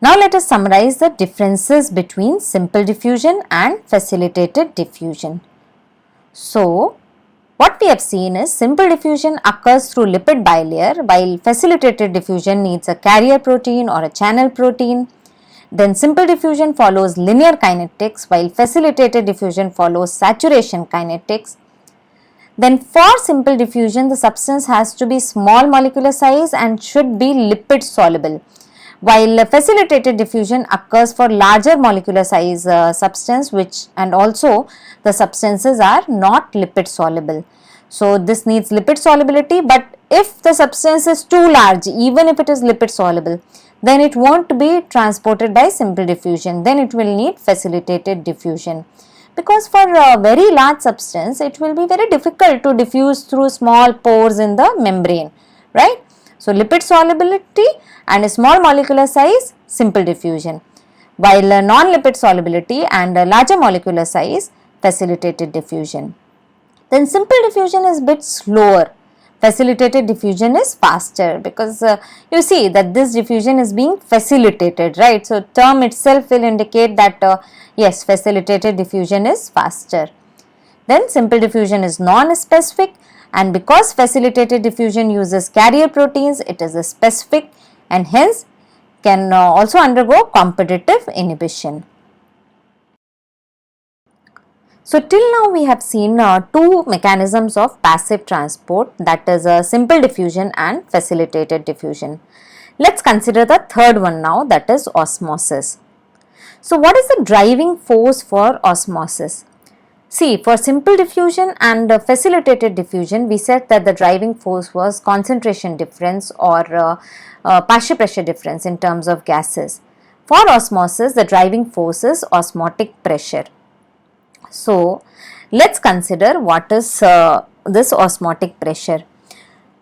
Now let us summarize the differences between simple diffusion and facilitated diffusion. So, what we have seen is simple diffusion occurs through lipid bilayer, while facilitated diffusion needs a carrier protein or a channel protein. Then simple diffusion follows linear kinetics, while facilitated diffusion follows saturation kinetics. Then for simple diffusion, the substance has to be small molecular size and should be lipid soluble, while facilitated diffusion occurs for larger molecular size substance, and also the substances are not lipid soluble. So this needs lipid solubility, but if the substance is too large, even if it is lipid soluble, then it won't be transported by simple diffusion, then it will need facilitated diffusion. Because for a very large substance, it will be very difficult to diffuse through small pores in the membrane, right? So lipid solubility and a small molecular size, simple diffusion, while non-lipid solubility and a larger molecular size, facilitated diffusion. Then simple diffusion is a bit slower, facilitated diffusion is faster, because you see that this diffusion is being facilitated, right? So term itself will indicate that yes, facilitated diffusion is faster. Then simple diffusion is non-specific, and because facilitated diffusion uses carrier proteins, it is a specific and hence can also undergo competitive inhibition. So till now we have seen two mechanisms of passive transport, that is simple diffusion and facilitated diffusion. Let's consider the third one now, that is osmosis. So what is the driving force for osmosis? See, for simple diffusion and facilitated diffusion, we said that the driving force was concentration difference or partial pressure difference in terms of gases. For osmosis, the driving force is osmotic pressure. So, let's consider what is this osmotic pressure.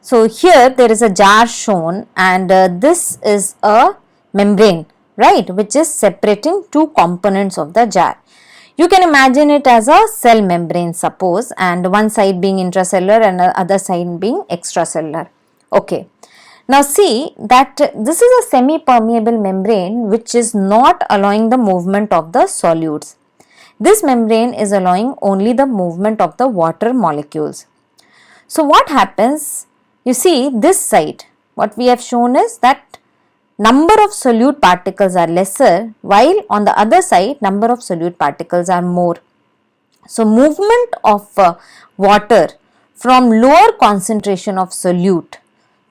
So, here there is a jar shown, and this is a membrane, right, which is separating two components of the jar. You can imagine it as a cell membrane, suppose, and one side being intracellular and the other side being extracellular. Okay. Now see that this is a semi-permeable membrane which is not allowing the movement of the solutes. This membrane is allowing only the movement of the water molecules. So what happens? You see this side, what we have shown is that number of solute particles are lesser, while on the other side number of solute particles are more. So movement of water from lower concentration of solute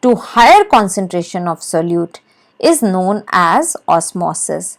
to higher concentration of solute is known as osmosis.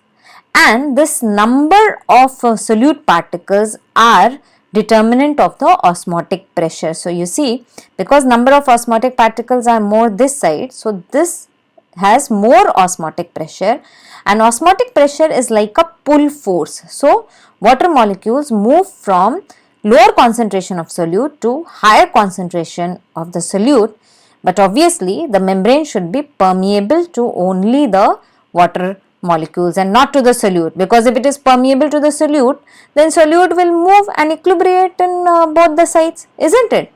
And this number of solute particles are determinant of the osmotic pressure. So you see, because number of osmotic particles are more this side, so this has more osmotic pressure, and osmotic pressure is like a pull force. So water molecules move from lower concentration of solute to higher concentration of the solute, but obviously the membrane should be permeable to only the water molecules and not to the solute, because if it is permeable to the solute, then solute will move and equilibrate in both the sides, isn't it?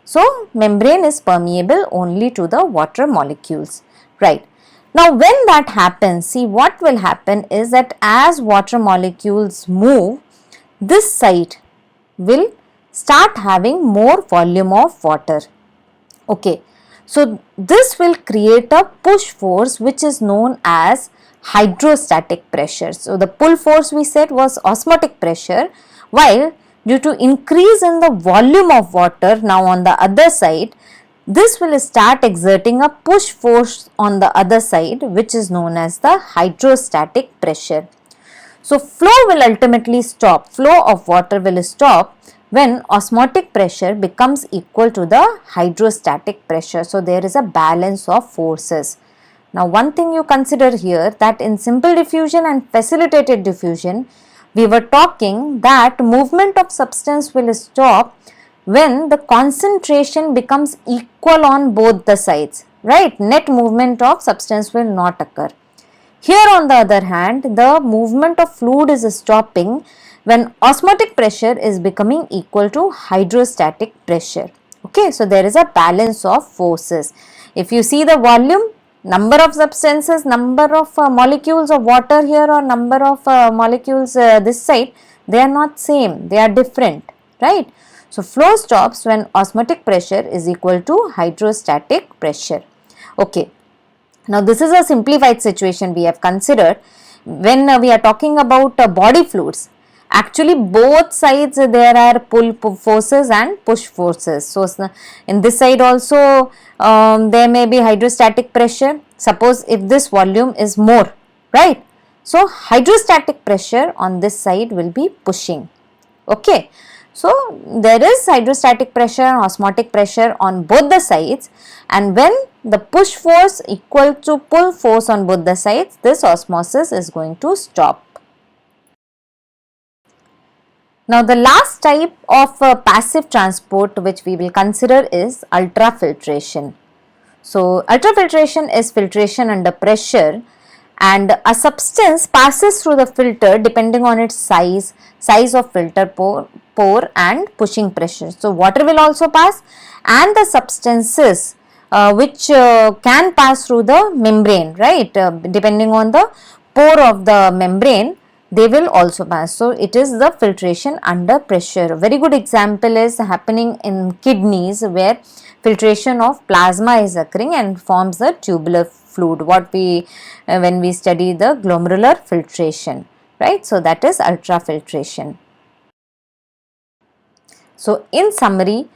So membrane is permeable only to the water molecules, right? Now when that happens, see what will happen is that as water molecules move, this side will start having more volume of water. Okay, so this will create a push force which is known as hydrostatic pressure. So the pull force we said was osmotic pressure, while due to increase in the volume of water now on the other side, this will start exerting a push force on the other side which is known as the hydrostatic pressure. So flow will ultimately stop, flow of water will stop when osmotic pressure becomes equal to the hydrostatic pressure. So there is a balance of forces. Now one thing you consider here, that in simple diffusion and facilitated diffusion, we were talking that movement of substance will stop when the concentration becomes equal on both the sides, right? Net movement of substance will not occur. Here on the other hand, the movement of fluid is stopping when osmotic pressure is becoming equal to hydrostatic pressure. Okay, so there is a balance of forces. If you see the volume, number of substances, number of molecules of water here or number of molecules this side, they are not same, they are different, right. So, flow stops when osmotic pressure is equal to hydrostatic pressure. Okay. Now, this is a simplified situation we have considered when we are talking about body fluids. Actually, both sides there are pull forces and push forces. So, in this side also there may be hydrostatic pressure. Suppose if this volume is more, right. So, hydrostatic pressure on this side will be pushing. Okay. So, there is hydrostatic pressure and osmotic pressure on both the sides, and when the push force equal to pull force on both the sides, this osmosis is going to stop. Now, the last type of passive transport which we will consider is ultrafiltration. So, ultrafiltration is filtration under pressure, and a substance passes through the filter depending on its size of filter pore and pushing pressure. So, water will also pass, and the substances which can pass through the membrane, right, depending on the pore of the membrane, they will also pass. So, it is the filtration under pressure. A very good example is happening in kidneys, where filtration of plasma is occurring and forms the tubular fluid, what we when we study the glomerular filtration, right. So, that is ultrafiltration. So, in summary,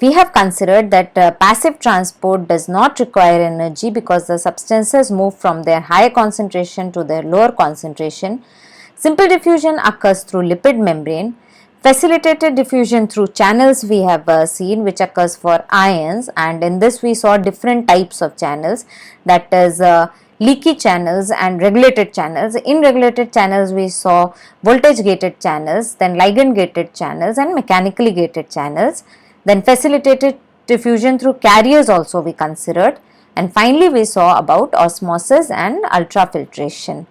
we have considered that passive transport does not require energy because the substances move from their higher concentration to their lower concentration. Simple diffusion occurs through lipid membrane. Facilitated diffusion through channels we have seen, which occurs for ions, and in this we saw different types of channels, that is leaky channels and regulated channels. In regulated channels we saw voltage gated channels, then ligand gated channels and mechanically gated channels. Then facilitated diffusion through carriers also we considered, and finally we saw about osmosis and ultrafiltration.